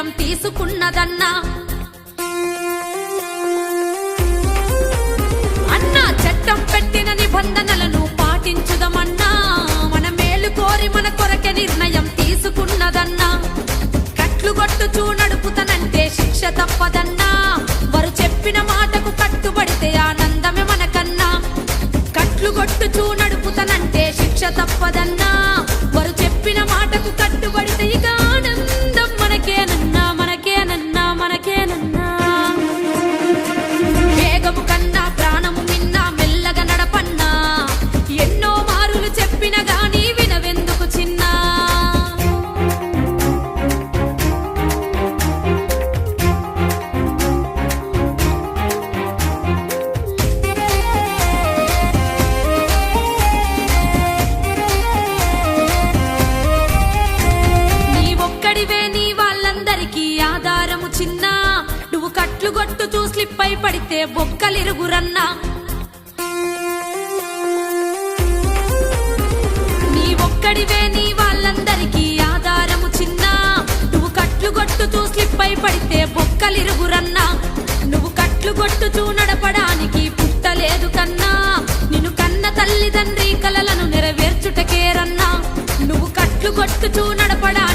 నిర్ణయం తీసుకున్నదన్నా. అన్నా చట్టం పెట్టిన నిబంధనలను పాటించుదమన్నా. మన మేలు కోరి మన కొరకే నిర్ణయం తీసుకున్నదన్నా. కట్లు కొట్టుచూ నడుపుతనంటే శిక్ష తప్పదన్నా. వారు చెప్పిన మాటకు కట్టుబడితే ఆనందమే మనకన్నా. కట్లు కొట్టుచూ నడుపుతనంటే శిక్ష తప్పదన్నా. వారు చెప్పిన మాటకు కట్టుబడితే ఇక ఆనందం మనకేనన్నా, మనకేనన్నా, మనకేనన్నా. వేగము కన్నా ప్రాణము మిన్నా మెల్లగా నడపన్నా. ఎన్నో మారులు చెప్పిన గానీ వినవెందుకు చిన్నా. ఆధారము చిన్నా. నువ్వు కట్లు కొట్టుతూ స్లిప్ అయి పడితే బొక్కలిరుగురన్నా. నీ ఒక్కడివే నీ వాళ్ళందరికీ ఆధారము చిన్నా. నువ్వు కట్లు కొట్టుతూ స్లిప్ అయి పడితే బొక్కలిరుగురన్నా. నువ్వు కట్లు కొట్టుతూ నడపడానికి పుట్టలేదు కన్నా. నిన్ను కన్న తల్లిదండ్రి కలలను నెరవేర్చుటకేరన్నా. నువ్వు కట్లు కొట్టుతూ నడపడానికి